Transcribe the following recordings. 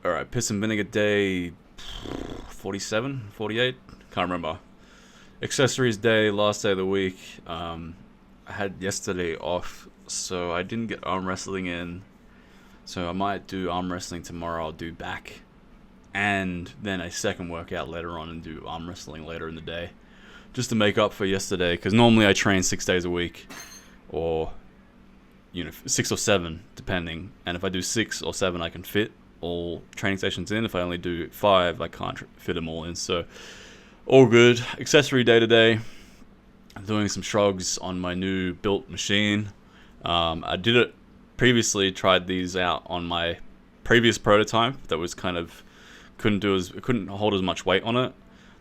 Alright, piss and vinegar day 47, 48? Can't remember. Accessories day, last day of the week. I had yesterday off, so I didn't get arm wrestling in. So I might do arm wrestling tomorrow. I'll do back, and then a second workout later on, and do arm wrestling later in the day, just to make up for yesterday. Because normally I train 6 days a week, or 6 or 7 depending. And if I do 6 or 7, I can fit all training sessions in. If I only do 5, I can't fit them all in. So all good. Accessory day today. I'm doing some shrugs on my new built machine. I did it previously, tried these out on my previous prototype that was kind of couldn't hold as much weight on it.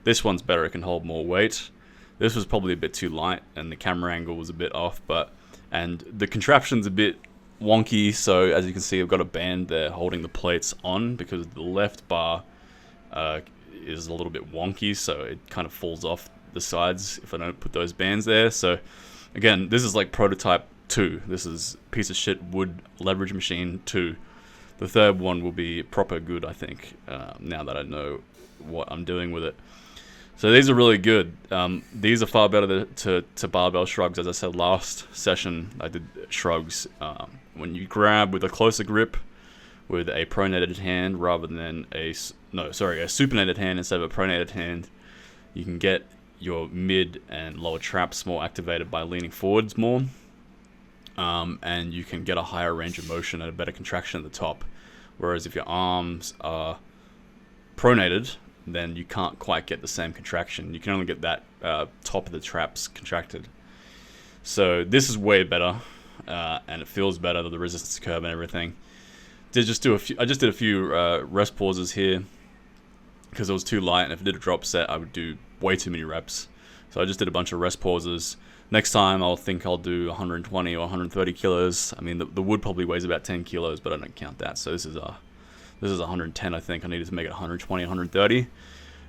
This one's better, it can hold more weight. This was probably a bit too light and the camera angle was a bit off, and the contraption's a bit wonky, so as you can see I've got a band there holding the plates on because the left bar is a little bit wonky, so it kind of falls off the sides if I don't put those bands there. So again, this is like prototype 2. This is piece of shit wood leverage machine 2. The third one will be proper good, I think, now that I know what I'm doing with it. So these are really good. These are far better to barbell shrugs. As I said last session, I did shrugs. When you grab with a closer grip with a pronated hand rather than a supinated hand instead of a pronated hand, you can get your mid and lower traps more activated by leaning forwards more. And you can get a higher range of motion and a better contraction at the top. Whereas if your arms are pronated, then you can't quite get the same contraction. You can only get that top of the traps contracted. So this is way better, and it feels better, the resistance curve and everything. I just did a few rest pauses here because it was too light, and if I did a drop set, I would do way too many reps. So I just did a bunch of rest pauses. Next time, I'll do 120 or 130 kilos. I mean, the wood probably weighs about 10 kilos, but I don't count that. So this is 110, I think. I needed to make it 120, 130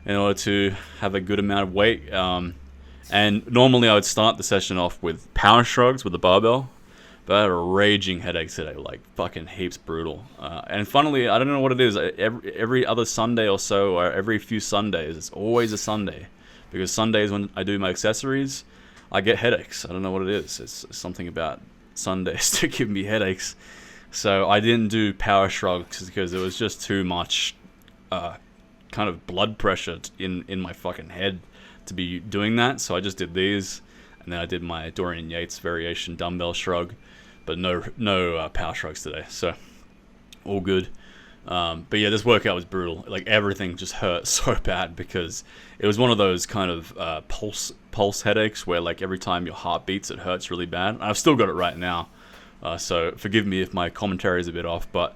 in order to have a good amount of weight. And normally I would start the session off with power shrugs with the barbell, but I had a raging headache today, like fucking heaps brutal. And funnily, I don't know what it is. Every other Sunday or so, or every few Sundays, it's always a Sunday, because Sundays when I do my accessories, I get headaches. I don't know what it is. It's something about Sundays to give me headaches. So I didn't do power shrugs because it was just too much kind of blood pressure in my fucking head to be doing that. So I just did these, and then I did my Dorian Yates variation dumbbell shrug, but no power shrugs today. So all good. But yeah, this workout was brutal. Like everything just hurt so bad because it was one of those kind of pulse headaches where like every time your heart beats, it hurts really bad. I've still got it right now. So forgive me if my commentary is a bit off, but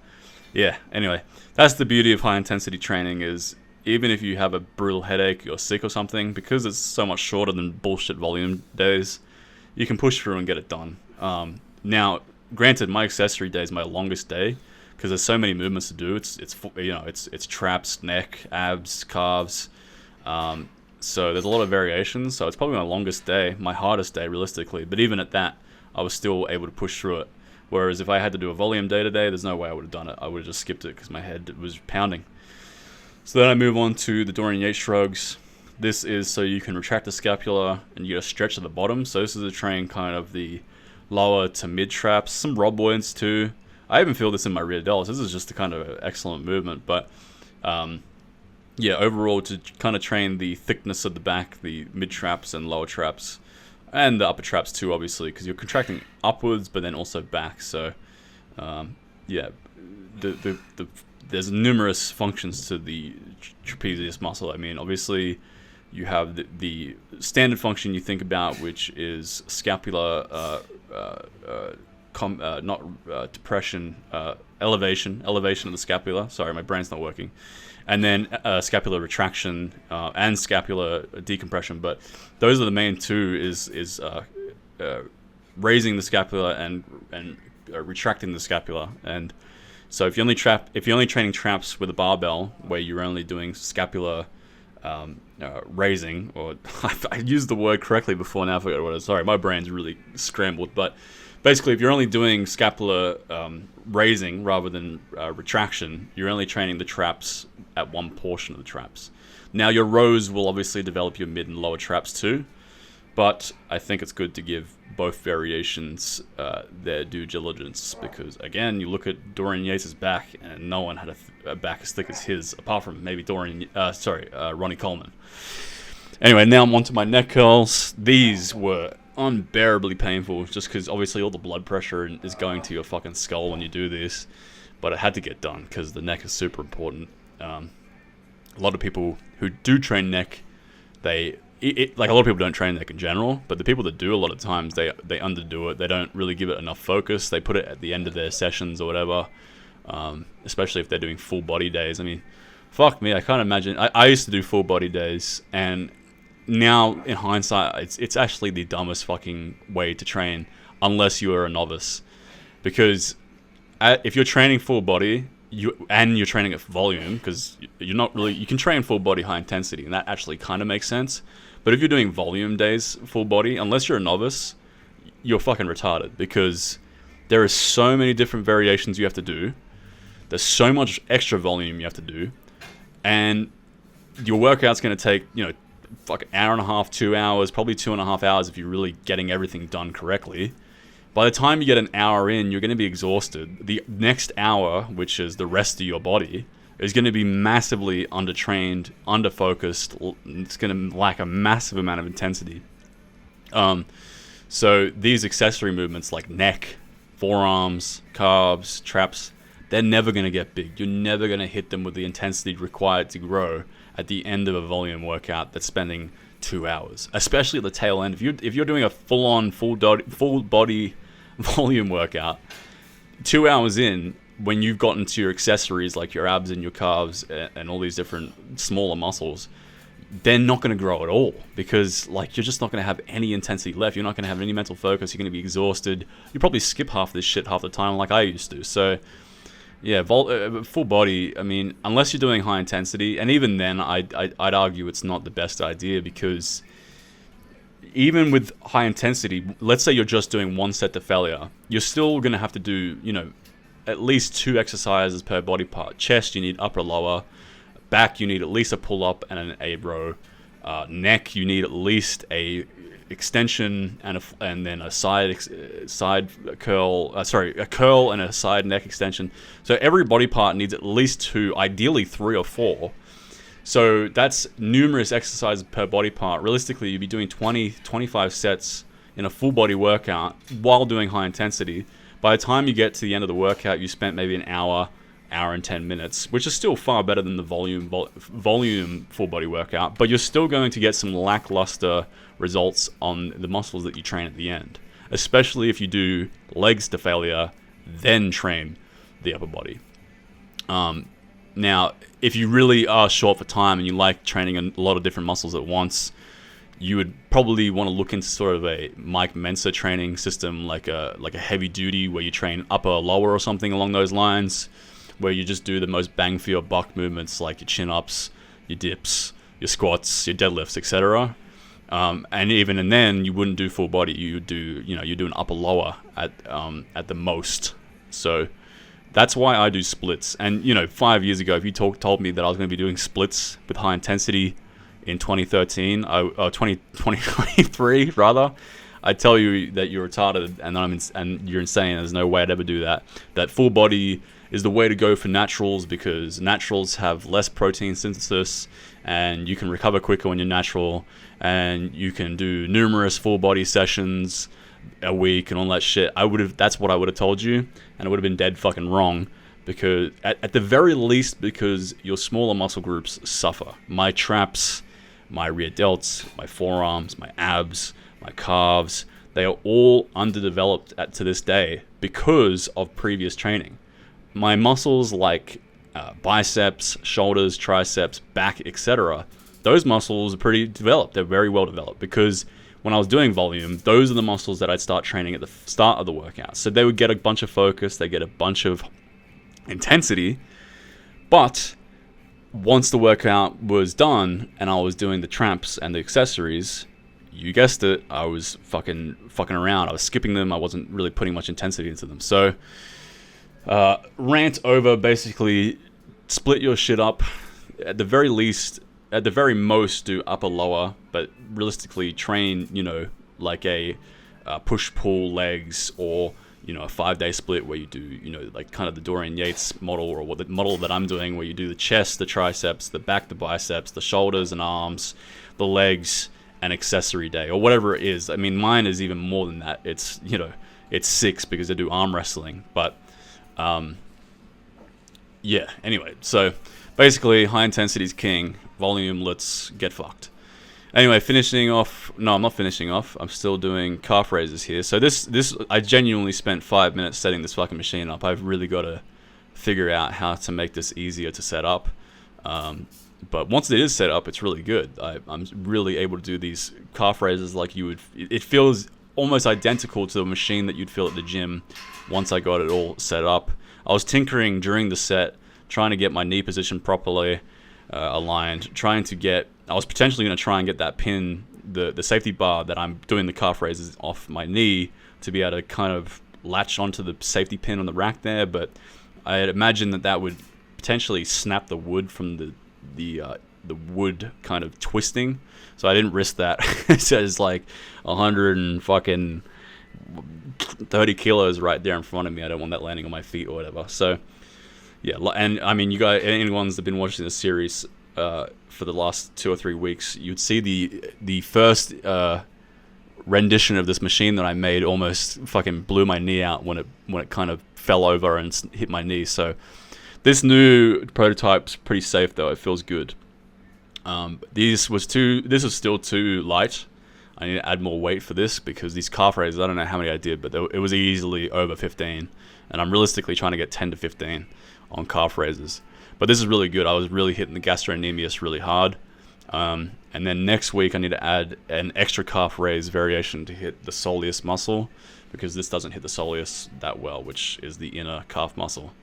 yeah, anyway, that's the beauty of high intensity training, is even if you have a brutal headache, you're sick or something, because it's so much shorter than bullshit volume days, you can push through and get it done. Now, granted, my accessory day is my longest day because there's so many movements to do. It's traps, neck, abs, calves. So there's a lot of variations. So it's probably my longest day, my hardest day realistically. But even at that, I was still able to push through it. Whereas if I had to do a volume day today, there's no way I would have done it. I would have just skipped it because my head was pounding. So then I move on to the Dorian Yates shrugs. This is so you can retract the scapula and you get a stretch at the bottom. So this is to train kind of the lower to mid traps, some rhodoids too. I even feel this in my rear delts. This is just a kind of excellent movement. But yeah, overall to kind of train the thickness of the back, the mid traps and lower traps, and the upper traps too, obviously, because you're contracting upwards, but then also back. So, yeah, there's numerous functions to the trapezius muscle. I mean, obviously, you have the standard function you think about, which is scapular, depression, elevation of the scapula. Sorry, my brain's not working. And then scapular retraction and scapular decompression. But those are the main two: is raising the scapula and retracting the scapula. And so if you're only training traps with a barbell, where you're only doing scapular raising, or I used the word correctly before, now I forgot what it was. Sorry, my brain's really scrambled. But basically, if you're only doing scapular raising rather than retraction, you're only training the traps at one portion of the traps. Now, your rows will obviously develop your mid and lower traps too, but I think it's good to give both variations their due diligence because, again, you look at Dorian Yates' back, and no one had a back as thick as his, apart from maybe Ronnie Coleman. Anyway, now I'm onto my neck curls. These were unbearably painful just because obviously all the blood pressure is going to your fucking skull when you do this, but it had to get done because the neck is super important. A lot of people who do train neck, like a lot of people don't train neck in general, but the people that do, a lot of times they underdo it. They don't really give it enough focus. They put it at the end of their sessions or whatever, especially if they're doing full body days. I mean, fuck me, I can't imagine. I used to do full body days, and now in hindsight, it's actually the dumbest fucking way to train unless you are a novice, because if you're training full body you're training at volume, because you can train full body high intensity, and that actually kind of makes sense. But if you're doing volume days full body, unless you're a novice, you're fucking retarded, because there are so many different variations you have to do. There's so much extra volume you have to do, and your workout's going to take fuck an hour and a half, 2 hours, probably 2.5 hours if you're really getting everything done correctly. By the time you get an hour in, you're going to be exhausted. The next hour, which is the rest of your body, is going to be massively undertrained, underfocused. It's going to lack a massive amount of intensity. So these accessory movements like neck, forearms, calves, traps, they're never going to get big. You're never going to hit them with the intensity required to grow at the end of a volume workout that's spending 2 hours, especially at the tail end. If you're doing a full body volume workout, 2 hours in, when you've gotten to your accessories like your abs and your calves and all these different smaller muscles, they're not going to grow at all, because you're just not going to have any intensity left. You're not going to have any mental focus. You're going to be exhausted. You probably skip half this shit half the time, like I used to. So yeah, full body, I mean, unless you're doing high intensity, and even then, I'd argue it's not the best idea, because even with high intensity, let's say you're just doing one set to failure, you're still going to have to do, at least 2 exercises per body part. Chest, you need upper, lower. Back, you need at least a pull-up and an A row. Neck, you need at least a extension and then a curl and a side neck extension. So every body part needs at least 2, ideally 3 or 4. So that's numerous exercises per body part. Realistically, you'd be doing 20-25 sets in a full body workout while doing high intensity. By the time you get to the end of the workout, you spent maybe an hour and 10 minutes, which is still far better than the volume full body workout, but you're still going to get some lackluster results on the muscles that you train at the end, especially if you do legs to failure, then train the upper body. Now, if you really are short for time and you like training a lot of different muscles at once, you would probably want to look into sort of a Mike Mensa training system, like a heavy duty, where you train upper, lower, or something along those lines, where you just do the most bang for your buck movements, like your chin-ups, your dips, your squats, your deadlifts, etc. And even then, you wouldn't do full body. You do an upper, lower at the most. So that's why I do splits. And 5 years ago, if you told me that I was going to be doing splits with high intensity in 2013, 2023 rather, I'd tell you that you're retarded and you're insane. There's no way I'd ever do that. That full body is the way to go for naturals, because naturals have less protein synthesis and you can recover quicker when you're natural, and you can do numerous full body sessions a week and all that shit. That's what I would have told you, and I would have been dead fucking wrong, because at the very least, because your smaller muscle groups suffer. My traps, my rear delts, my forearms, my abs, my calves, they are all underdeveloped to this day because of previous training. My muscles like biceps, shoulders, triceps, back, etc., those muscles are pretty developed. They're very well developed, because when I was doing volume, those are the muscles that I'd start training at the start of the workout. So they would get a bunch of focus, they get a bunch of intensity, but once the workout was done and I was doing the traps and the accessories, you guessed it, I was fucking around. I was skipping them. I wasn't really putting much intensity into them. So, rant over. Basically, split your shit up. At the very least, at the very most, do upper lower. But realistically, train, like a push-pull legs, or a 5-day split where you do, like kind of the Dorian Yates model, or what the model that I'm doing, where you do the chest, the triceps, the back, the biceps, the shoulders and arms, the legs, and accessory day, or whatever it is. I mean, mine is even more than that. It's, it's 6 because I do arm wrestling. But, yeah, anyway, so basically high intensity is king. Volume, let's get fucked. Anyway, finishing off. No, I'm not finishing off. I'm still doing calf raises here. So this I genuinely spent 5 minutes setting this fucking machine up. I've really got to figure out how to make this easier to set up. But once it is set up, it's really good. I'm really able to do these calf raises like you would. It feels almost identical to the machine that you'd feel at the gym once I got it all set up. I was tinkering during the set, trying to get my knee position properly aligned, I was potentially going to try and get that pin, the safety bar that I'm doing the calf raises off my knee, to be able to kind of latch onto the safety pin on the rack there, but I had imagined that would potentially snap the wood from the wood kind of twisting, so I didn't risk that. It says like 130 kilos right there in front of me. I don't want that landing on my feet or whatever. So yeah, and I mean, you guys, anyone's that have been watching this series for the last 2 or 3 weeks, you'd see the first rendition of this machine that I made almost fucking blew my knee out when it kind of fell over and hit my knee. So this new prototype's pretty safe though. It feels good. This was still too light. I need to add more weight for this because these calf raises, I don't know how many I did, but it was easily over 15, and I'm realistically trying to get 10 to 15 on calf raises. But this is really good. I was really hitting the gastrocnemius really hard. And then next week I need to add an extra calf raise variation to hit the soleus muscle, because this doesn't hit the soleus that well, which is the inner calf muscle.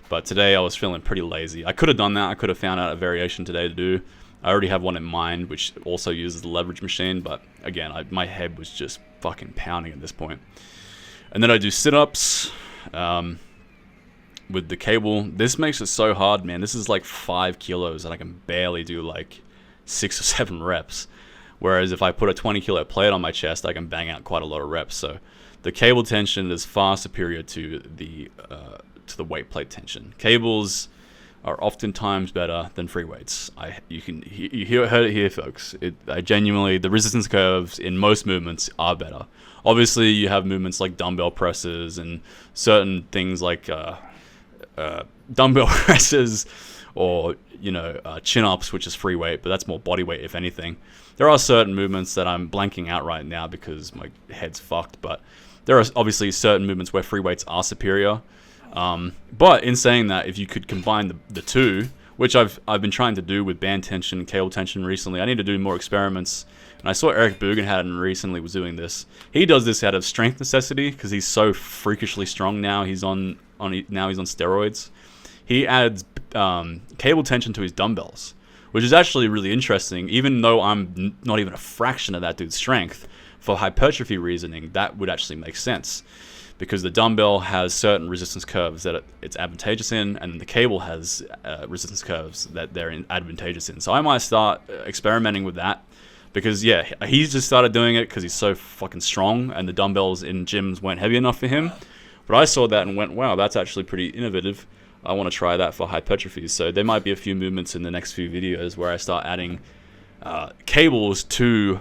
But today I was feeling pretty lazy. I could have done that. I could have found out a variation today to do. I already have one in mind, which also uses the leverage machine. But again, my head was just fucking pounding at this point. And then I do sit-ups. With the cable. This makes it so hard, man. This is like 5 kilos and I can barely do like 6 or 7 reps. Whereas if I put a 20 kilo plate on my chest, I can bang out quite a lot of reps. So the cable tension is far superior to the weight plate tension. Cables are oftentimes better than free weights. You heard it here, folks. I genuinely, the resistance curves in most movements are better. Obviously, you have movements like dumbbell presses and certain things like dumbbell presses, or chin-ups, which is free weight, but that's more body weight if anything. There are certain movements that I'm blanking out right now because my head's fucked, but there are obviously certain movements where free weights are superior. But in saying that, if you could combine the two, which I've been trying to do with band tension, cable tension recently, I need to do more experiments. And I saw Eric Bugenhagen recently was doing this. He does this out of strength necessity because he's so freakishly strong now. He's on steroids. He adds cable tension to his dumbbells, which is actually really interesting. Even though I'm not even a fraction of that dude's strength, for hypertrophy reasoning, that would actually make sense, because the dumbbell has certain resistance curves that it's advantageous in, and the cable has resistance curves that they're advantageous in. So I might start experimenting with that, because yeah, he's just started doing it because he's so fucking strong, and the dumbbells in gyms weren't heavy enough for him. But I saw that and went, wow, that's actually pretty innovative. I want to try that for hypertrophy. So there might be a few movements in the next few videos where I start adding cables to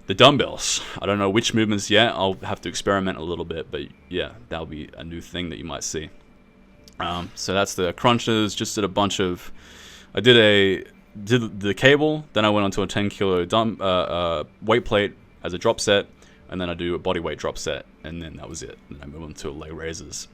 the dumbbells. I don't know which movements yet. I'll have to experiment a little bit, but yeah, that'll be a new thing that you might see. So that's the crunches. Just did a bunch of. I did the cable, then I went onto a 10 kilo weight plate as a drop set, and then I do a body weight drop set, and then that was it. And I move on to leg raises.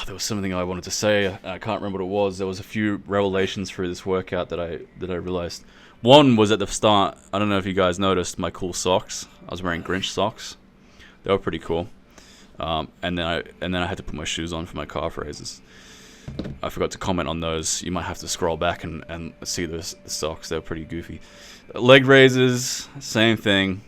There was something I wanted to say. I can't remember what it was. There was a few revelations through this workout that I realized. One was at the start. I don't know if you guys noticed my cool socks. I was wearing Grinch socks. They were pretty cool. And then I had to put my shoes on for my calf raises. I forgot to comment on those. You might have to scroll back and see the socks. They're pretty goofy. Leg raises, same thing.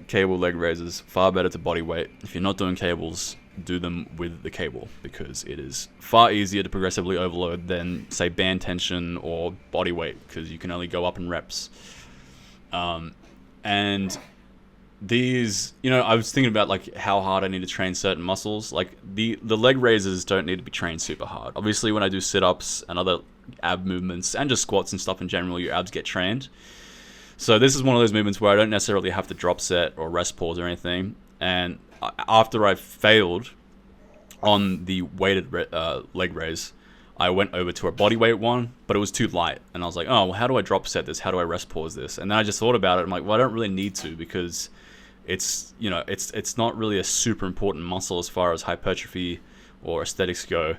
Cable leg raises, far better to body weight. If you're not doing cables, do them with the cable, because it is far easier to progressively overload than, say, band tension or body weight, because you can only go up in reps. And these, I was thinking about like how hard I need to train certain muscles. Like the leg raises don't need to be trained super hard. Obviously, when I do sit-ups and other ab movements and just squats and stuff in general, your abs get trained. So this is one of those movements where I don't necessarily have to drop set or rest pause or anything. And after I failed on the weighted leg raise, I went over to a body weight one, but it was too light. And I was like, oh, well, how do I drop set this? How do I rest pause this? And then I just thought about it. I'm like, well, I don't really need to, because it's not really a super important muscle as far as hypertrophy or aesthetics go.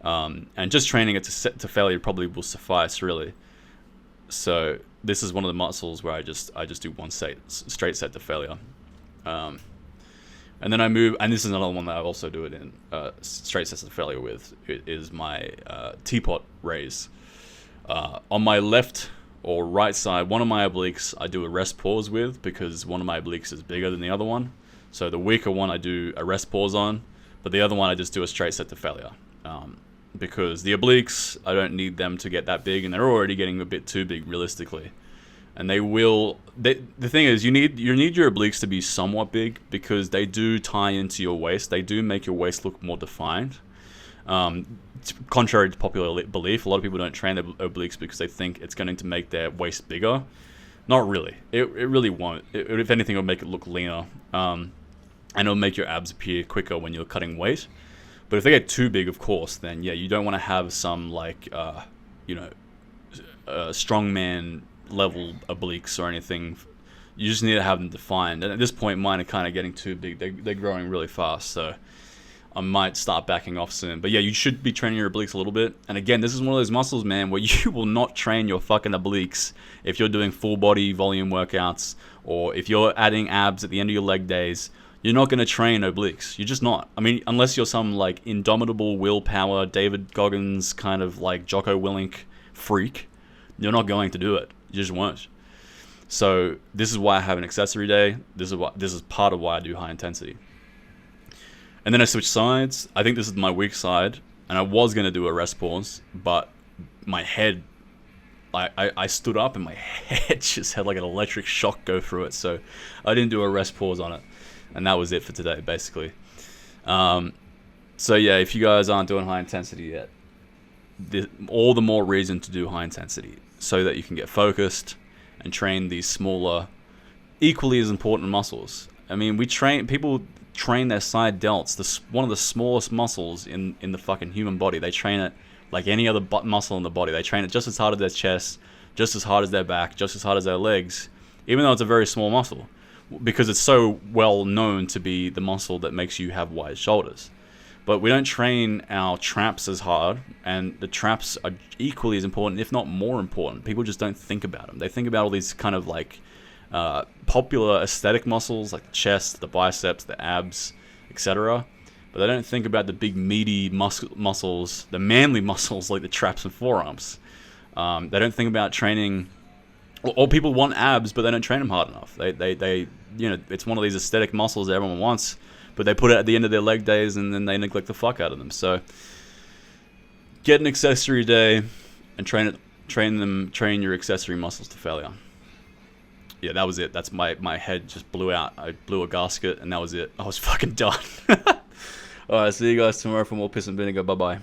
And just training it to failure probably will suffice, really. So this is one of the muscles where I just do one straight set to failure. And then I move, and this is another one that I also do it in straight sets to failure with. It is my teapot raise. On my left or right side, one of my obliques I do a rest pause with, because one of my obliques is bigger than the other one. So the weaker one I do a rest pause on, but the other one I just do a straight set to failure. Because the obliques, I don't need them to get that big, and they're already getting a bit too big realistically. And they will. The thing is, you need your obliques to be somewhat big, because they do tie into your waist. They do make your waist look more defined. Contrary to popular belief, a lot of people don't train their obliques because they think it's going to make their waist bigger. Not really. It really won't. If anything, it'll make it look leaner. And it'll make your abs appear quicker when you're cutting weight. But if they get too big, of course, then yeah, you don't want to have some like, strongman level obliques or anything. You just need to have them defined. And at this point, mine are kind of getting too big. They're growing really fast, so I might start backing off soon. But yeah, you should be training your obliques a little bit. And again, this is one of those muscles, man, where you will not train your fucking obliques if you're doing full body volume workouts, or if you're adding abs at the end of your leg days. You're not going to train obliques. You're just not. I mean, unless you're some like indomitable willpower, David Goggins kind of like Jocko Willink freak, you're not going to do it. You just won't. So this is why I have an accessory day. This is part of why I do high intensity. And then I switch sides. I think this is my weak side, and I was going to do a rest pause, but my head, I stood up and my head just had like an electric shock go through it. So I didn't do a rest pause on it. And that was it for today, basically. So yeah, if you guys aren't doing high intensity yet, all the more reason to do high intensity, so that you can get focused and train these smaller, equally as important muscles. I mean, people train their side delts, one of the smallest muscles in the fucking human body. They train it like any other muscle in the body. They train it just as hard as their chest, just as hard as their back, just as hard as their legs, even though it's a very small muscle, because it's so well known to be the muscle that makes you have wide shoulders. But we don't train our traps as hard, and the traps are equally as important, if not more important. People just don't think about them. They think about all these kind of like popular aesthetic muscles, like the chest, the biceps, the abs, etc. But they don't think about the big meaty muscles, the manly muscles like the traps and forearms. They don't think about training. Or people want abs, but they don't train them hard enough. They it's one of these aesthetic muscles that everyone wants, but they put it at the end of their leg days, and then they neglect the fuck out of them. So get an accessory day and train your accessory muscles to failure. Yeah, that was it. That's my head just blew out. I blew a gasket, and that was it. I was fucking done. Alright, see you guys tomorrow for more Piss and Vinegar. Bye bye.